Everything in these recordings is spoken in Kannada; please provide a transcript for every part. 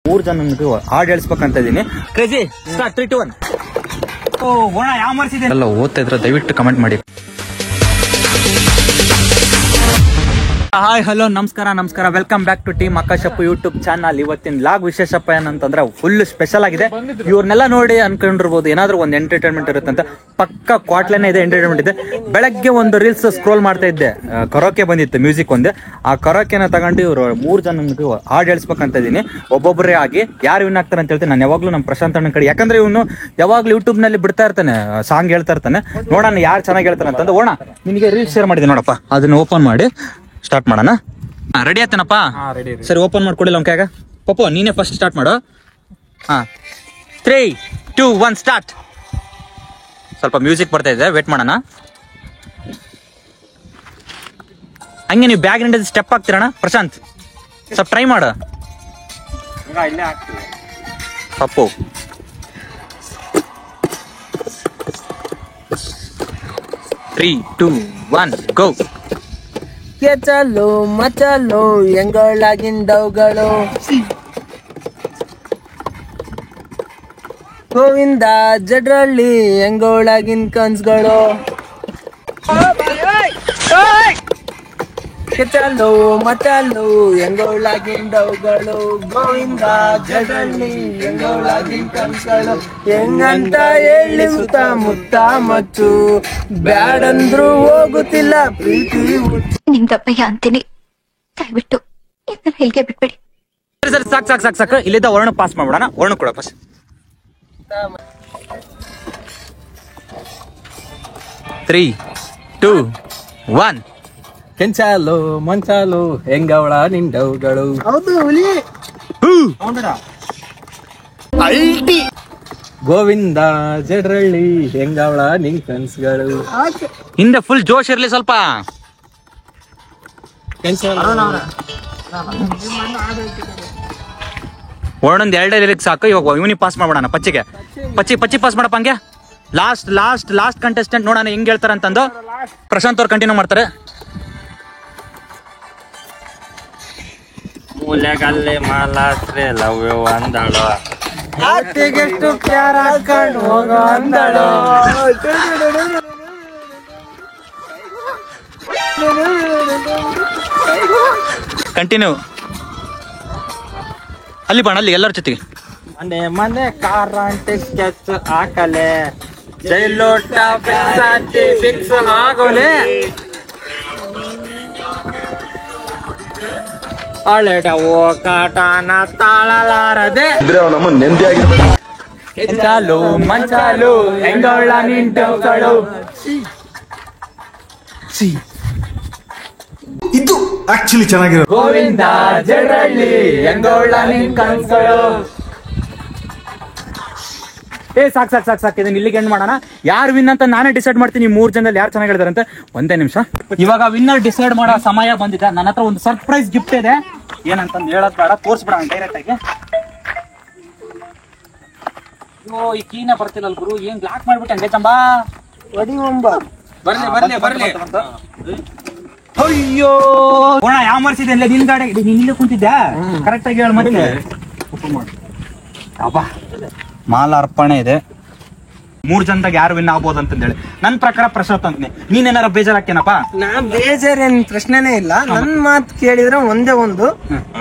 3 ಜನಕ್ಕೆ ಹಾಡು ಹೇಳಿಸ್ಬೇಕಂತ ಇದೀನಿ. Crazy start 3 2 1. ಓಣ ಯಾವ ಮಾಡ್ಸಿದೆ ಎಲ್ಲ ಓದ್ತಾ ಇದ್ರೆ ದಯವಿಟ್ಟು ಕಮೆಂಟ್ ಮಾಡಿ. ಹಾಯ್ ಹಲೋ ನಮಸ್ಕಾರ welcome back to team Akashappa YouTube channel. ಇವತ್ತಿನ ಲಾಗ್ ವಿಶೇಷಪ್ಪ ಏನಂತಂದ್ರೆ ಫುಲ್ ಸ್ಪೆಷಲ್ ಆಗಿದೆ. ಇವ್ರನ್ನೆಲ್ಲ ನೋಡಿ ಅನ್ಕೊಂಡಿರ್ಬೋದು ಏನಾದ್ರು ಒಂದು ಎಂಟರ್ಟೈನ್ಮೆಂಟ್ ಇರುತ್ತೆ ಅಂತ. ಪಕ್ಕ ಕ್ವಾಟ್ಲೇನೆ ಇದೆ, ಎಂಟರ್ಟೈನ್ಮೆಂಟ್ ಇದೆ. ಬೆಳಗ್ಗೆ ಒಂದು ರೀಲ್ಸ್ ಸ್ಕ್ರೋಲ್ ಮಾಡ್ತಾ ಇದ್ದೆ, ಕರೋಕೆ ಬಂದಿತ್ತು ಮ್ಯೂಸಿಕ್ ಒಂದೇ. ಆ ಕರೋಕೆನ ತಗೊಂಡು ಇವ್ರು 3 ಜನಕ್ಕೆ ಹಾಡು ಹೇಳಿಸ್ಬೇಕಂತ ಇದೀನಿ. ಒಬ್ಬೊಬ್ಬರೇ ಆಗಿ ಯಾರು ವಿನ್ ಆಗ್ತಾರೆ ಅಂತ ಹೇಳ್ತೀನಿ. ನಾನು ಯಾವಾಗ್ಲೂ ನಮ್ಮ ಪ್ರಶಾಂತ್ ಅಣ್ಣನ ಕಡೆ, ಯಾಕಂದ್ರೆ ಇವನು ಯಾವಾಗ್ಲೂ ಯೂಟ್ಯೂಬ್ ನಲ್ಲಿ ಬಿಡ್ತಾ ಇರ್ತಾನೆ, ಸಾಂಗ್ ಹೇಳ್ತಾ ಇರ್ತಾನೆ. ನೋಡೋಣ ಯಾರು ಚೆನ್ನಾಗಿ ಹೇಳ್ತಾನೆ ಅಂತಂದು. ಓಣ ನಿನಗೆ ರೀಲ್ಸ್ ಶೇರ್ ಮಾಡಿದೆ ನೋಡಪ್ಪ, ಅದನ್ನ ಓಪನ್ ಮಾಡಿ ಸ್ಟಾರ್ಟ್ ಮಾಡೋಣ. ರೆಡಿ ಆಯ್ತೇನಪ್ಪ? ಸರಿ, ಓಪನ್ ಮಾಡ್ಕೊಡಿಲ್ಲ ಅವ್ನ ಕೈಯಾಗ. ಪಪ್ಪು ನೀನೇ ಫಸ್ಟ್ ಸ್ಟಾರ್ಟ್ ಮಾಡು. 3 2 1 ಸ್ಟಾರ್ಟ್. ಸ್ವಲ್ಪ ಮ್ಯೂಸಿಕ್ ಬರ್ತಾ ಇದೆ, ವೇಟ್ ಮಾಡೋಣ. ಹಂಗೆ ನೀವು ಬ್ಯಾಗ್ ನಿಂದ ಸ್ಟೆಪ್ ಹಾಕ್ತೀರಣ್ಣ ಪ್ರಶಾಂತ್, ಸ್ವಲ್ಪ ಟ್ರೈ ಮಾಡು. ಪಪ್ಪು 3 2 1 ಗೋ. ಚಲೋ ಮಚಲೋ ಎಂಗಳಾಗಿಂಡವುಗಳು, ಗೋವಿಂದ ಜಡ್ರಳ್ಳಿ ಎಂಗಳಾಗಿನ್ ಕನ್ಸ್ಗಳು. ಚಲೋ ಮಚಲೋ ಎಂಗಳಾಗಿಂಡವುಗಳು, ಗೋವಿಂದ ಜಡ್ರಳ್ಳಿ ಎಂಗಳಾಗಿನ್ ಕನ್ಸ್ಗಳು. ಹೆಂಗಂತ ಹೇಳಿ ಮುತ್ತ ಮಚ್ಚು, ಬ್ಯಾಡಂದ್ರು ಹೋಗುತ್ತಿಲ್ಲ ಪ್ರೀತಿ. ನಿಮ್ದಪ್ಪಯ್ಯ ಅಂತೀನಿ, ದಯವಿಟ್ಟು ಇಲ್ಲಿಗೆ ಬಿಟ್ಬಿಡಿ. ಸರಿ ಸಾಕು. ಇಲ್ಲಿದ್ದ ವರ್ಣ ಪಾಸ್ ಮಾಡ್ಬಿಡೋಣ. ವರ್ಣ ಕೊಡ ಪಾಸ್. 3 2 1 ಕೆಂಚಾಲು ಮಂಚಾಲು ಹೆಂಗವಳ ನಿಂಡವುಗಳು. ಹೌದು ಹುಲಿ. ಗೋವಿಂದ ಜಡ್ರಳ್ಳಿ ಹೆಂಗವಳ ನಿನ್ ಕನ್ಸ್ಗಳು. ಹಿಂದೆ ಫುಲ್ ಜೋಶ್ ಇರ್ಲಿ ಸ್ವಲ್ಪ. ವರ್ಣಂದ್ 2 ಲಿರಿಕ್ಸ್ ಸಾಕು. ಇವಾಗ ಇವನಿಗೆ ಪಾಸ್ ಮಾಡ್ಬಿಡೋಣ. ಪಚ್ಚಿ ಪಾಸ್ ಮಾಡಪ್ಪ. ಹಂಗೆ ಲಾಸ್ಟ್ ಕಂಟೆಸ್ಟೆಂಟ್ ನೋಡೋಣ ಹೆಂಗ್ ಹೇಳ್ತಾರ ಅಂತಂದು. ಪ್ರಶಾಂತ್ ಅವ್ರು ಕಂಟಿನ್ಯೂ ಮಾಡ್ತಾರೆ. ಮೂಲೆಗಲ್ಲೆ ಮಾಲಾತ್ರೆ ಲವ್ಯವ ಅಂದಳು, ಅತ್ತಿಗೆಷ್ಟು ಪ್ಯಾರ ಹಾಕೊಂಡು ಹೋಗೋ ಅಂದಳು. ಕಂಟಿನ್ಯೂ. ಅಲ್ಲಿ ಬಣ್ಣ, ಅಲ್ಲಿ ಎಲ್ಲರ ಜೊತೆಗೆ. ಮನೆ ಕಾರಂಟಿ ಸ್ಕೆಚ್ ಹಾಕಲೆ, ಜೈಲೋಟ ಬೆಸಾತಿ ಫಿಕ್ಸ್ ಆಗೋಲೆ. ಅಳೆಡವೋ ಕಾಟನ ತಾಳಲಾರದೆ, ಚಾಲು ಮಂಚಾಲು ಹೆಂಗಳ ನಿಂಟಗಳು. ಇದು ಆಕ್ಚುಲಿ ಚೆನ್ನಾಗಿರೋ. ಗೋವಿಂದ ಜಡ್ರಳ್ಳಿ ಹೆಂಗೋಳ ನಿನ್ ಕನ್ಸಗಳು. ಸಾಕು. ಇದನ್ನ ಇಲ್ಲಿಗೆ ಎಂಡ್ ಮಾಡೋಣ. ಯಾರು ವಿನ್ ಅಂತ ನಾನೇ ಡಿಸೈಡ್ ಮಾಡ್ತೀನಿ. 3 ಜನದಲ್ಲಿ ಯಾರು ಚೆನ್ನಾಗಿ ಹೇಳಿದಾರೆ ಅಂತ. ಒಂದೇ ನಿಮಿಷ. ಇವಾಗ ವಿನ್ನರ್ ಡಿಸೈಡ್ ಮಾಡೋ ಸಮಯ ಬಂದಿದೆ. ನನ್ನ ಹತ್ರ ಒಂದು ಸರ್ಪ್ರೈಸ್ ಗಿಫ್ಟ್ ಇದೆ. ಏನಂತಂದು ಹೇಳೋದ್ ಬೇಡ, ತೋರಿಸ್ಬಿಡೋಣ ಡೈರೆಕ್ಟ್ ಆಗಿ. ಈ ಕೀನ ಬರ್ತಿಲ್ಲ ಗುರು, ಏನ್ ಬ್ಲಾಕ್ ಮಾಡ್ಬಿಟ್ಟೆ ಹಂಗೆ ಚಂಬಾ. ಬರ್ಲಿ. ಅಯ್ಯೋ ಓಣ ಯಾವ ಮರ್ಸಿದೆ ಅಲ್ಲೇ ನಿನ್ ಗಾಡಿ. ನೀನ್ ಇಲ್ಲೇ ಕುಂತಿದ್ದೆ, ಕರೆಕ್ಟ್ ಆಗಿ ಹೇಳ. ಮತ್ತೆ ಅಬ್ಬಾ ಮಾಲಾರ್ಪಣೆ ಇದೆ. 3 ಜನದಾಗ ಯಾರು ವಿನ್ ಆಗ್ಬೋದು ಅಂತಂದೇಳಿ ನನ್ ಪ್ರಕಾರ ಪ್ರಶಾಂತ್ ಅಂತೀನಿ. ನೀನೇನಾರ ಬೇಜಾರಾಕೇನಪ್ಪ? ನಾ ಬೇಜಾರೇನ್ ಪ್ರಶ್ನೆನೇ ಇಲ್ಲ. ನನ್ ಮಾತ್ ಕೇಳಿದ್ರೆ ಒಂದೇ ಒಂದು,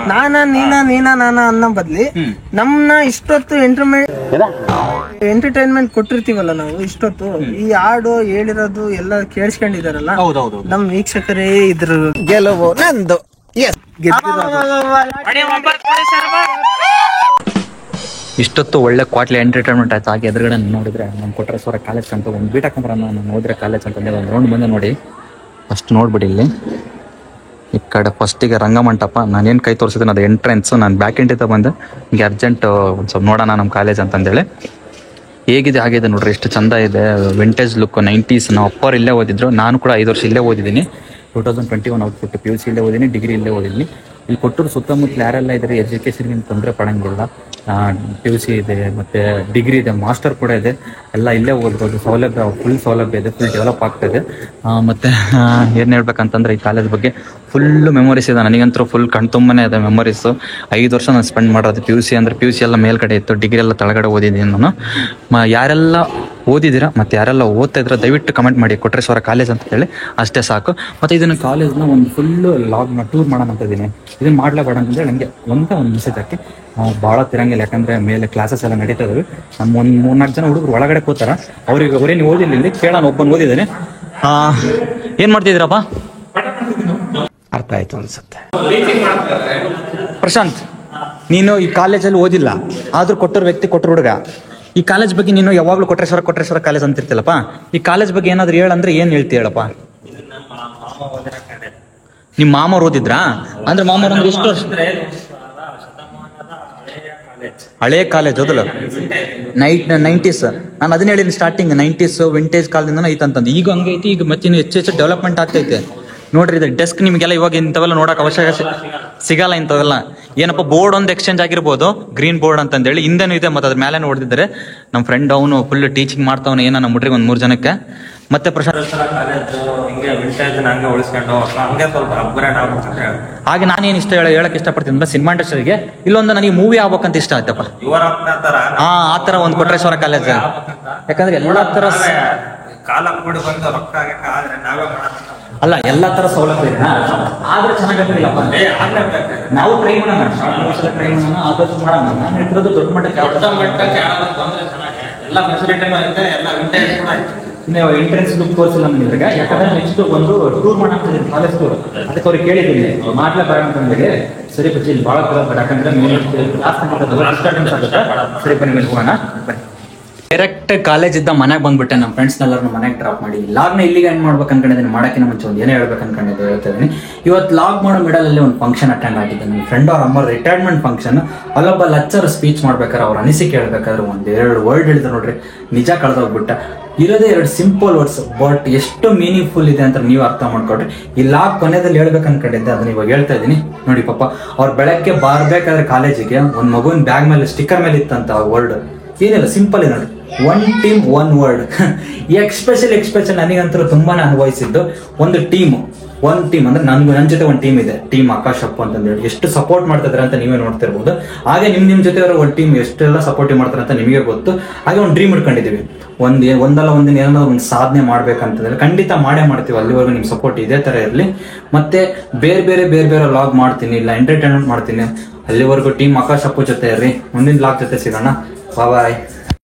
ನೀನಾ ಅನ್ನೋ ಬದ್ಲಿ ನಮ್ನ ಇಷ್ಟೊತ್ತು ಎಂಟರ್ಟೈನ್ಮೆಂಟ್ ಕೊಟ್ಟಿರ್ತೀವಲ್ಲ ನಾವು ಇಷ್ಟೊತ್ತು. ಈ ಹಾಡು ಹೇಳಿರೋದು ಎಲ್ಲ ಕೇಳಿಸ್ಕೊಂಡಿದಾರಲ್ಲ, ಹೌದೌದು. ನಮ್ ವೀಕ್ಷಕರೇ ಇದ್ರ ಗೆಲುವು ನಂದು. ಇಷ್ಟೊತ್ತು ಒಳ್ಳೆ ಕ್ವಾಟ್ಲಿ ಎಂಟರ್ಟೈನ್ಮೆಂಟ್ ಆಯ್ತು. ಹಾಗೆ ಎದುರುಗಡೆ ನೋಡಿದ್ರೆ ನಮ್ಮ ಕೊಟ್ರೇಶ್ವರ ಕಾಲೇಜ್ ಅಂತ ಒಂದು ಬೀಟಾ ಕಂಬರ ನಾನು ಹೋದ್ರೆ ಕಾಲೇಜ್ ಅಂತಂದ್ರೆ ಒಂದು ರೌಂಡ್ ಬಂದೆ ನೋಡಿ. ಫಸ್ಟ್ ನೋಡ್ಬಿಡಿ ಇಲ್ಲಿ ಈ ಕಡೆ ಫಸ್ಟಿಗೆ ರಂಗಮಂಟಪ. ನಾನೇನು ಕೈ ತೋರಿಸಿದ್ದೀನಿ ಅದು ಎಂಟ್ರೆನ್ಸ್. ನಾನು ಬ್ಯಾಕ್ ಎಂಟಿಂದ ಬಂದೆ. ಹಿಂಗೆ ಅರ್ಜೆಂಟ್ ಒಂದು ಸ್ವಲ್ಪ ನೋಡೋಣ ನಮ್ಮ ಕಾಲೇಜ್ ಅಂತಂದೇಳಿ. ಹೇಗಿದೆ ಆಗಿದೆ ನೋಡ್ರಿ, ಎಷ್ಟು ಚಂದ ಇದೆ. Vintage look 90s. ನಾವು ಅಪ್ಪವ್ರು ಇಲ್ಲೇ ಓದಿದ್ರು, ನಾನು ಕೂಡ 5 ವರ್ಷ ಇಲ್ಲೇ ಓದಿದ್ದೀನಿ. 2021 ಔಟ್ಪುಟ್ PUC ಇಲ್ಲೇ ಓದಿದ್ದೀನಿ, ಡಿಗ್ರಿ ಇಲ್ಲೇ ಓದಿದ್ದೀನಿ. ಇಲ್ಲಿ ಕೊಟ್ಟರು ಸುತ್ತಮುತ್ತಲು ಯಾರೆಲ್ಲ ಇದ್ರೆ ಎಜುಕೇಷನ್ಗೆ ತೊಂದರೆ ಪಡಂಗಿಲ್ಲ. PUC ಇದೆ, ಮತ್ತು ಡಿಗ್ರಿ ಇದೆ, ಮಾಸ್ಟರ್ ಕೂಡ ಇದೆ, ಎಲ್ಲ ಇಲ್ಲೇ ಓದ್ಬೋದು. ಸೌಲಭ್ಯ ಫುಲ್ ಸೌಲಭ್ಯ ಇದೆ, ಫುಲ್ ಡೆವಲಪ್ ಆಗ್ತಾಯಿದೆ. ಮತ್ತು ಏನು ಹೇಳ್ಬೇಕಂತಂದರೆ ಈ ಕಾಲೇಜ್ ಬಗ್ಗೆ ಫುಲ್ಲು ಮೆಮೊರೀಸ್ ಇದೆ. ನನಗಂತೂ ಫುಲ್ ಕಣ್ತುಂಬನೇ ಇದೆ ಮೆಮೊರೀಸು. 5 ವರ್ಷ ನಾನು ಸ್ಪೆಂಡ್ ಮಾಡೋದು PUC ಅಂದರೆ. PUC ಎಲ್ಲ ಮೇಲ್ಗಡೆ ಇತ್ತು, ಡಿಗ್ರಿ ಎಲ್ಲ ತಳಗಡೆ ಓದಿದ್ದೀನಿ ನಾನು. ಯಾರೆಲ್ಲ ಓದಿದ್ದೀರಾ ಮತ್ತು ಯಾರೆಲ್ಲ ಓದ್ತಾ ಇದ್ರೆ ದಯವಿಟ್ಟು ಕಮೆಂಟ್ ಮಾಡಿ, ಕೊಟ್ರೇಶ್ವರ ಕಾಲೇಜ್ ಅಂತ ಹೇಳಿ, ಅಷ್ಟೇ ಸಾಕು. ಮತ್ತು ಇದನ್ನು ಕಾಲೇಜ್ನ ಒಂದು ಫುಲ್ಲು ಟೂರ್ ಮಾಡೋಣ ಅಂತ ಇದ್ದೀನಿ. ಇದನ್ನು ಮಾಡಲೇಬೇಡ ಅಂತಂದರೆ ನನಗೆ ಒಂದು ಮೆಸೇಜ್ ಹಾಕಿ. ಭಾಳ ತಿರಂಗಿಲ್ಲ, ಯಾಕಂದರೆ ಮೇಲೆ ಕ್ಲಾಸಸ್ ಎಲ್ಲ ನಡೀತಾ ಇದ್ದಾವೆ. ನಮ್ಮ ಒಂದು 3-4 ಜನ ಹುಡುಗರು ಒಳಗಡೆ ಕೂತಾರ. ಅವರೇ ನೀವು ಓದಿಲ್ಲ ಕೇಳೋಣ, ಒಬ್ಬನು ಓದಿದ್ದೇನೆ. ಏನು ಮಾಡ್ತಿದ್ದೀರಪ್ಪ? ಅರ್ಥ ಆಯ್ತು ಅನ್ಸುತ್ತೆ. ಪ್ರಶಾಂತ್, ನೀನು ಈ ಕಾಲೇಜಲ್ಲಿ ಓದಿಲ್ಲ, ಆದ್ರೂ ಕೊಟ್ಟರು ವ್ಯಕ್ತಿ, ಕೊಟ್ಟರು ಹುಡುಗ. ಈ ಕಾಲೇಜ್ ಬಗ್ಗೆ ನೀನು ಯಾವಾಗಲೂ ಕೊಟ್ರೇಶ್ವರ ಕಾಲೇಜ್ ಅಂತಿರ್ತಿಲ್ಲಪ್ಪ. ಈ ಕಾಲೇಜ್ ಬಗ್ಗೆ ಏನಾದ್ರು ಹೇಳಂದ್ರೆ ಏನು ಹೇಳ್ತಿ ಹೇಳಪ್ಪ? ನಿಮ್ಮ ಮಾಮವ್ರು ಓದಿದ್ರಾ? ಅಂದ್ರೆ ಮಾಮವ್ರು ಅಂದ್ರೆ ಎಷ್ಟು ವರ್ಷ? ಹಳೇ ಕಾಲೇಜ್ ಓದಲ್ಲ, 90s. ನಾನು ಅದನ್ನ ಹೇಳಿನಿ ಸ್ಟಾರ್ಟಿಂಗ್, 90s ವಿಂಟೇಜ್ ಕಾಲದಿಂದನೂ ಐತಂತಂದು. ಈಗ ಹಂಗೈತಿ, ಈಗ ಮತ್ತೆ ಇನ್ನು ಹೆಚ್ಚು ಡೆವಲಪ್ಮೆಂಟ್ ಆಗ್ತೈತೆ ನೋಡ್ರಿ. ಇದು ಡೆಸ್ಕ್ ನಿಮಗೆಲ್ಲ ಇವಾಗ ಇಂಥವೆಲ್ಲ ನೋಡಕ್ ಅವಶ್ಯಕ ಸಿಗಲ್ಲ. ಇಂಥವೆಲ್ಲ ಏನಪ್ಪ, ಬೋರ್ಡ್ ಒಂದು ಎಕ್ಸ್ಚೇಂಜ್ ಆಗಿರ್ಬೋದು, ಗ್ರೀನ್ ಬೋರ್ಡ್ ಅಂತಂದೇಳಿ ಹಿಂದೆನೂ ಇದೆ. ಮತ್ತು ಅದ್ರ ಮೇಲೆ ಹೊಡೆದಿದ್ದಾರೆ. ನಮ್ಮ ಫ್ರೆಂಡ್ ಅವನು ಫುಲ್ ಟೀಚಿಂಗ್ ಮಾಡ್ತಾವನು, ಏನೋ ನಮ್ಮ ಹುಡ್ರಿಗೆ ಒಂದು 3 ಜನಕ್ಕೆ. ಮತ್ತೆ ಪ್ರಶಾಂತ್ ಹಿಂಗೆ ವಿಂಟೇಜ್ ಹಂಗೆ ಉಳಿಸ್ಕೊಂಡು ಹಂಗೆ ಸ್ವಲ್ಪ ಅಪ್ಗ್ರೇಡ್ ಆಗ್ಬೇಕಂತ ಹೇಳಿ. ಹಾಗೆ ನಾನೇನು ಹೇಳಕ್ ಇಷ್ಟಪಡ್ತೀನಿ ಅಂದ್ರೆ, ಸಿನಿಮಾ ಇಂಡಸ್ಟ್ರಿಗೆ ಇಲ್ಲೊಂದು ನನಗೆ ಮೂವಿ ಆಗ್ಬೇಕಂತ ಇಷ್ಟ ಆಯ್ತಪ್ಪ. ಆ ತರ ಒಂದು ಕೊಟ್ರೇಶ್ವರ ಕಾಲೇಜ್, ಯಾಕಂದ್ರೆ ಎಲ್ಲಾ ತರ ಕಾಲ ಕೂಡಿ ಬಂದು ರೊಕ್ಕ ಆದ್ರೆ ನಾವೇ ಅಲ್ಲ, ಎಲ್ಲಾ ತರ ಸೌಲಭ್ಯ ಇದೆ, ಆದ್ರೆ ಚೆನ್ನಾಗಿಲ್ಲಪ್ಪ. ನಾವು ಟ್ರೈ ಮಾಡೋಣ, ಆದಷ್ಟು ಮಾಡೋಣ. ನಾನು ಹೇಳ್ತಿರೋದು ದೊಡ್ಡ ಮಟ್ಟಕ್ಕೆ ಎಲ್ಲ ಫೆಸಿಲಿಟಿನೂ ಐತೆ, ಎಲ್ಲ ವಿಂಟೇಜ್ ಕೂಡ ಐತೆ. ಎಂಟ್ರೆನ್ಸ್ ಕೋರ್ಸ್ ಇಲ್ಲ ನನಗೆ, ಯಾಕಂದ್ರೆ ನೆಕ್ಸ್ಟ್ ಒಂದು ಟೂರ್ ಮಾಡ್ತಿದ್ದೀನಿ, ಕಾಲೇಜ್ ಟೂರ್. ಅದಕ್ಕೆ ಅವ್ರಿಗೆ ಕೇಳಿದ್ದೀನಿ, ಮಾಡ್ಲೇಬೇಡ ಅಂತಂದ್ರೆ ಸರಿ ಬಚ್ಚಿ ಇಲ್ಲಿ ಭಾಳ ಬೇಡ, ಯಾಕಂದ್ರೆ ಡಿಸ್ಟರ್ಬೆನ್ಸ್ ಆಗುತ್ತೆ. ಸರಿ ಬನ್ನಿ ಮೇಲೆ ಹೋಗೋಣ. ಬನ್ನಿ. ಡೈರೆಕ್ಟ್ ಕಾಲೇಜ್ ಇದ್ದ ಮನೆಗೆ ಬಂದ್ಬಿಟ್ಟೆ. ನಮ್ಮ ಫ್ರೆಂಡ್ಸ್ನೆಲ್ಲರೂ ಮನೆಗೆ ಡ್ರಾಪ್ ಮಾಡಿ ಲಾಗ್ನ ಇಲ್ಲಿಗೆ ಎಂಡ್ ಮಾಡ್ಬೇಕು ಅನ್ಕೊಂಡಿದ್ದೀನಿ. ಮಾಡೋಕ್ಕಿಂತ ಮುಂಚೆ ಒಂದು ಏನೋ ಹೇಳ್ಬೇಕು ಅನ್ಕೊಂಡಿದ್ದು ಹೇಳ್ತಾ ಇದ್ದೀನಿ. ಇವತ್ತು ಲಾಗ್ ಮಾಡೋ ಮಿಡಲಲ್ಲಿ ಒಂದು ಫಂಕ್ಷನ್ ಅಟೆಂಡ್ ಆಗಿದ್ದೆ. ನನ್ನ ಫ್ರೆಂಡ್ ಅವ್ರ ಅಮ್ಮ ರಿಟೈರ್ಮೆಂಟ್ ಫಂಕ್ಷನ್. ಅಲ್ಲೊಬ್ಬ ಲೆಕ್ಚರ್ ಸ್ಪೀಚ್ ಮಾಡ್ಬೇಕಾದ್ರೆ ಅವ್ರ ಅನಿಸಿಕೆ ಹೇಳ್ಬೇಕಾದ್ರೆ 1-2 ವರ್ಡ್ ಹೇಳಿದ್ರು ನೋಡ್ರಿ, ನಿಜ ಕಳೆದೋಗ್ಬಿಟ್ಟ. ಇರೋದೇ 2 ಸಿಂಪಲ್ ವರ್ಡ್ಸ್, ಬಟ್ ಎಷ್ಟು ಮೀನಿಂಗ್ಫುಲ್ ಇದೆ ಅಂತ ನೀವು ಅರ್ಥ ಮಾಡ್ಕೊಡ್ರಿ. ಈ ಲಾಗ್ ಕೊನೆಯಲ್ಲಿ ಹೇಳ್ಬೇಕು ಅನ್ಕೊಂಡಿದ್ದೆ, ಅದನ್ನ ಇವಾಗ ಹೇಳ್ತಾ ಇದ್ದೀನಿ ನೋಡಿ. ಪಾಪ ಅವ್ರು ಬೆಳಗ್ಗೆ ಬರ್ಬೇಕಾದ್ರೆ ಕಾಲೇಜಿಗೆ ಒಂದು ಮಗುವಿನ ಬ್ಯಾಗ್ ಮೇಲೆ ಸ್ಟಿಕ್ಕರ್ ಮೇಲೆ ಇತ್ತಂತ ವರ್ಡ್. ಏನಿಲ್ಲ, ಸಿಂಪಲ್ ಇದೆ ನೋಡಿ, 1 team 1 word. ಎಕ್ಸ್ಪೆಷಲ್ ನನಗಂತೂ ತುಂಬಾನೇ ಅನುಭವಿಸಿದ್ದು. ಒಂದು ಟೀಮ್ ಅಂದ್ರೆ ನನ್ನ ಜೊತೆ ಒಂದು ಟೀಮ್ ಇದೆ, ಟೀಮ್ ಆಕಾಶಪ್ಪ ಅಂತಂದೇಳಿ. ಎಷ್ಟು ಸಪೋರ್ಟ್ ಮಾಡ್ತಿದ್ದಾರೆ ಅಂತ ನೀವೇ ನೋಡ್ತಿರ್ಬೋದು. ಹಾಗೆ ನಿಮ್ ಜೊತೆ ಒಂದು ಟೀಮ್ ಎಷ್ಟೆಲ್ಲ ಸಪೋರ್ಟಿವ್ ಮಾಡ್ತಾರೆ ಅಂತ ನಿಮಗೆ ಗೊತ್ತು. ಹಾಗೆ ಒಂದು ಡ್ರೀಮ್ ಇಟ್ಕೊಂಡಿದೀವಿ, ಒಂದಲ್ಲ ಒಂದಿನ ಏನೋ ಒಂದು ಸಾಧನೆ ಮಾಡ್ಬೇಕಂತಂದ್ರೆ ಖಂಡಿತ ಮಾಡೇ ಮಾಡ್ತೀವಿ. ಅಲ್ಲಿವರೆಗೂ ನಿಮ್ ಸಪೋರ್ಟ್ ಇದೇ ತರ ಇರಲಿ. ಮತ್ತೆ ಬೇರೆ ಲಾಗ್ ಮಾಡ್ತೀನಿ, ಇಲ್ಲ ಎಂಟರ್ಟೈನ್ಮೆಂಟ್ ಮಾಡ್ತೀನಿ. ಅಲ್ಲಿವರೆಗೂ ಟೀಮ್ ಆಕಾಶಪ್ಪ ಜೊತೆ ಇರ್ರಿ. ಮುಂದಿನ ಲಾಗ್ ಜೊತೆ ಸಿಗೋಣ. ಬಾಯ್.